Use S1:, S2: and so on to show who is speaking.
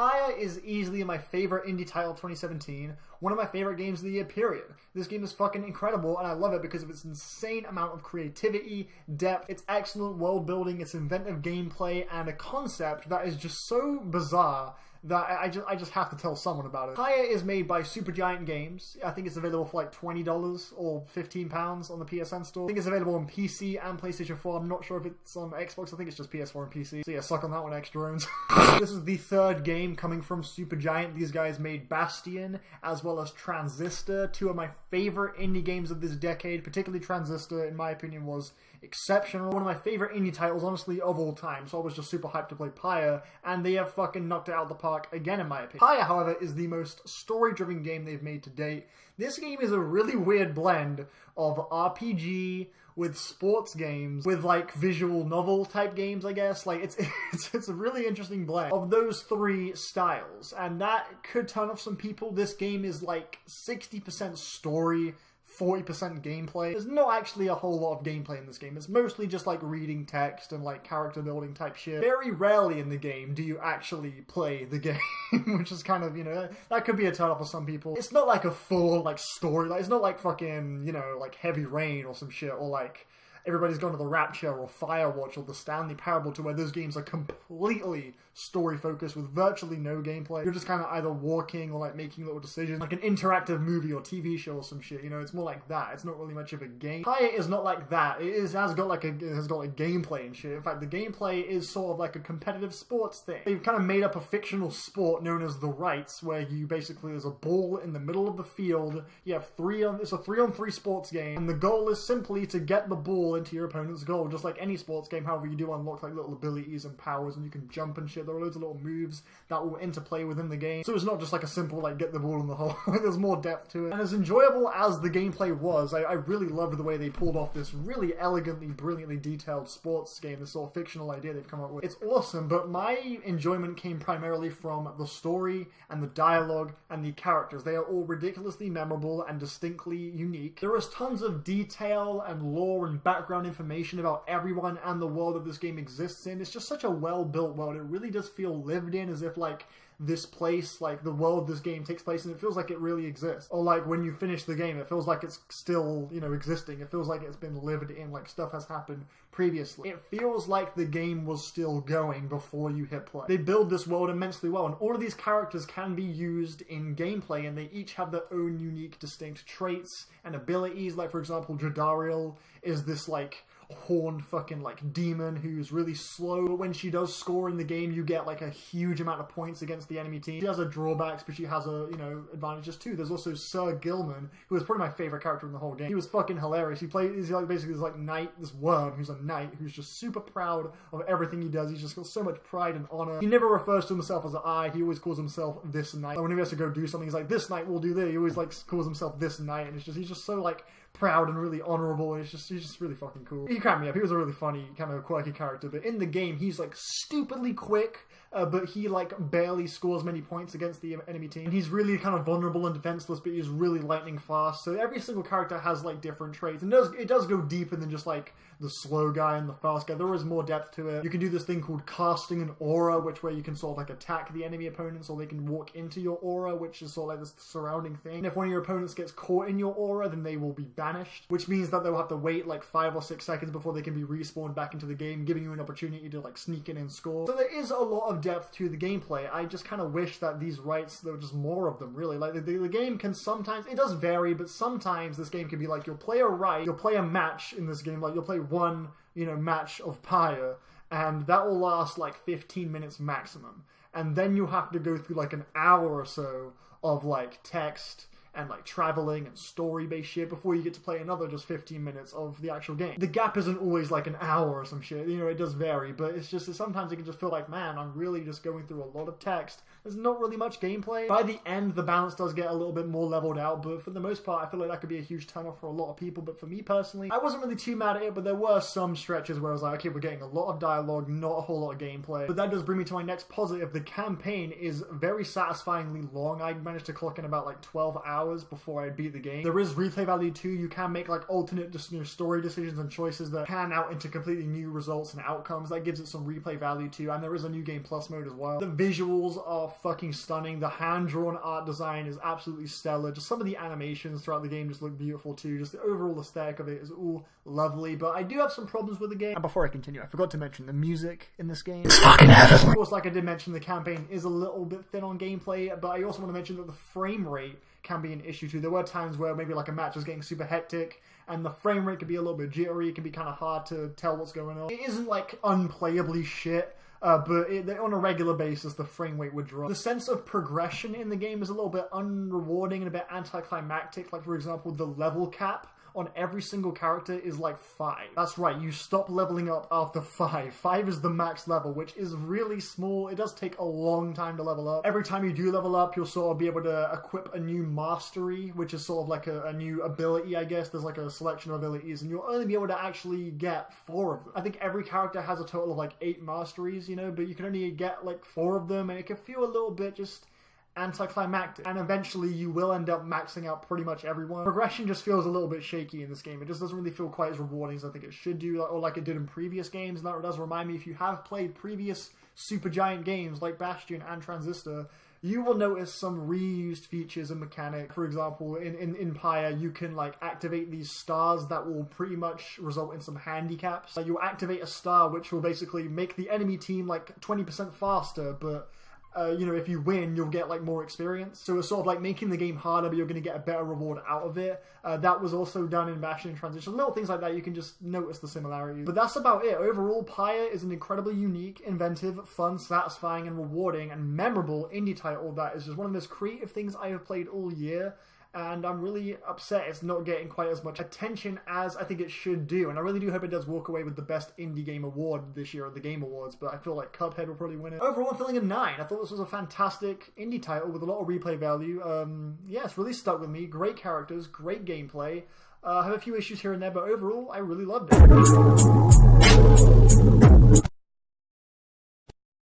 S1: Pyre is easily my favorite indie title of 2017, one of my favorite games of the year, period. This game is fucking incredible, and I love it because of its insane amount of creativity, depth, its excellent world building, its inventive gameplay, and a concept that is just so bizarre that I just have to tell someone about it. Pyre is made by Supergiant Games. I think it's available for like $20 or £15 on the PSN store. I think it's available on PC and PlayStation 4. I'm not sure if it's on Xbox. I think it's just PS4 and PC. So yeah, suck on that one, extra drones. This is the third game coming from Supergiant. These guys made Bastion as well as Transistor, two of my favorite indie games of this decade. Particularly Transistor, in my opinion, was exceptional. One of my favorite indie titles, honestly, of all time. So I was just super hyped to play Pyre, and they have fucking knocked it out of the park again, in my opinion. Pyre, however, is the most story-driven game they've made to date. This game is a really weird blend of RPG with sports games, with like visual novel type games, I guess. Like it's a really interesting blend of those three styles, and that could turn off some people. This game is like 60% story, 40% gameplay. There's not actually a whole lot of gameplay in this game. It's mostly just like reading text and like character building type shit. Very rarely in the game do you actually play the game, which is kind of, you know, that could be a turn off for some people. It's not like a full like story, like it's not like fucking, you know, like Heavy Rain or some shit, or like Everybody's Gone to the Rapture or Firewatch or the Stanley Parable, to where those games are completely story focused with virtually no gameplay. You're just kind of either walking or like making little decisions, like an interactive movie or TV show or some shit. You know, it's more like that. It's not really much of a game. Pyre is not like that. It has got like gameplay and shit. In fact, the gameplay is sort of like a competitive sports thing. They've kind of made up a fictional sport known as the rights, where you basically, there's a ball in the middle of the field. You have it's a 3-on-3 sports game, and the goal is simply to get the ball into your opponent's goal, just like any sports game. However, you do unlock like little abilities and powers, and you can jump and shit. There are loads of little moves that will interplay within the game, so it's not just like a simple like get the ball in the hole. There's more depth to it, and as enjoyable as the gameplay was, I really loved the way they pulled off this really elegantly, brilliantly detailed sports game, this sort of fictional idea they've come up with. It's awesome, but my enjoyment came primarily from the story and the dialogue and the characters. They are all ridiculously memorable and distinctly unique. There is tons of detail and lore and background information about everyone and the world that this game exists in. It's just such a well-built world. It really does feel lived in, as if like this place, like the world this game takes place in, it feels like it really exists. Or like when you finish the game, it feels like it's still, you know, existing. It feels like it's been lived in, like stuff has happened previously. It feels like the game was still going before you hit play. They build this world immensely well, and all of these characters can be used in gameplay, and they each have their own unique, distinct traits and abilities. Like, for example, Jadariel is this like horned fucking like demon who's really slow, but when she does score in the game, you get like a huge amount of points against the enemy team. She has her drawbacks, but she has a, you know, advantages too. There's also Sir Gilman, who is probably my favorite character in the whole game. He was fucking hilarious. He's like basically this like knight, this worm who's a knight who's just super proud of everything he does. He's just got so much pride and honor. He never refers to himself as an I. He always calls himself this knight. Like, whenever he has to go do something, he's like, this knight will do this. He always like calls himself this knight, and he's just so like proud and really honorable, and he's just really fucking cool. He cracked me up. He was a really funny, kind of quirky character, but in the game, he's like stupidly quick, but he like barely scores many points against the enemy team. And he's really kind of vulnerable and defenseless, but he's really lightning fast. So every single character has like different traits, and it does go deeper than just like the slow guy and the fast guy. There is more depth to it. You can do this thing called casting an aura, where you can sort of like attack the enemy opponents, or they can walk into your aura, which is sort of like this surrounding thing. And if one of your opponents gets caught in your aura, then they will be banished, which means that they'll have to wait like 5 or 6 seconds before they can be respawned back into the game, giving you an opportunity to like sneak in and score. So there is a lot of depth to the gameplay. I just kind of wish that these rights, there were just more of them, really. Like the game can sometimes, it does vary, but sometimes this game can be like, you'll play a right, you'll play a match in this game, like you'll play one, you know, match of Pyre, and that will last like 15 minutes maximum. And then you have to go through like an hour or so of like text and like traveling and story-based shit before you get to play another just 15 minutes of the actual game. The gap isn't always like an hour or some shit, you know, it does vary, but it's just that sometimes it can just feel like, man, I'm really just going through a lot of text. There's not really much gameplay. By the end, the balance does get a little bit more leveled out, but for the most part, I feel like that could be a huge turn-off for a lot of people. But for me personally, I wasn't really too mad at it, but there were some stretches where I was like, okay, we're getting a lot of dialogue, not a whole lot of gameplay. But that does bring me to my next positive. The campaign is very satisfyingly long. I managed to clock in about like 12 hours hours before I beat the game. There is replay value too. You can make like alternate story decisions and choices that pan out into completely new results and outcomes. That gives it some replay value too. And there is a new game plus mode as well. The visuals are fucking stunning. The hand-drawn art design is absolutely stellar. Just some of the animations throughout the game just look beautiful too. Just the overall aesthetic of it is all lovely. But I do have some problems with the game. And before I continue, I forgot to mention the music in this game. It's fucking heaven. Of course, like I did mention, the campaign is a little bit thin on gameplay, but I also want to mention that the frame rate can be an issue too. There were times where maybe like a match was getting super hectic and the frame rate could be a little bit jittery. It can be kind of hard to tell what's going on. It isn't like unplayably shit, but on a regular basis, the frame rate would drop. The sense of progression in the game is a little bit unrewarding and a bit anticlimactic. Like, for example, the level cap on every single character is like 5. That's right, you stop leveling up after 5. 5 is the max level, which is really small. It does take a long time to level up. Every time you do level up, you'll sort of be able to equip a new mastery, which is sort of like a new ability, I guess. There's like a selection of abilities, and you'll only be able to actually get 4 of them. I think every character has a total of like 8 masteries, you know, but you can only get like 4 of them, and it can feel a little bit just anticlimactic, and eventually you will end up maxing out pretty much everyone. Progression just feels a little bit shaky in this game. It just doesn't really feel quite as rewarding as I think it should do, or like it did in previous games. And that does remind me, if you have played previous Supergiant games like Bastion and Transistor, you will notice some reused features and mechanics. For example, in Pyre, you can like activate these stars that will pretty much result in some handicaps. Like, you'll activate a star which will basically make the enemy team like 20% faster, but you know, if you win, you'll get like more experience. So it's sort of like making the game harder, but you're going to get a better reward out of it. That was also done in Bastion and Transition. Little things like that, you can just notice the similarities. But that's about it. Overall, Pyre is an incredibly unique, inventive, fun, satisfying, and rewarding and memorable indie title that is just one of the most creative things I have played all year. And I'm really upset it's not getting quite as much attention as I think it should do. And I really do hope it does walk away with the Best Indie Game Award this year at the Game Awards, but I feel like Cuphead will probably win it. Overall, I'm feeling a 9. I thought this was a fantastic indie title with a lot of replay value. Yeah, it's really stuck with me. Great characters, great gameplay. I have a few issues here and there, but overall, I really loved it.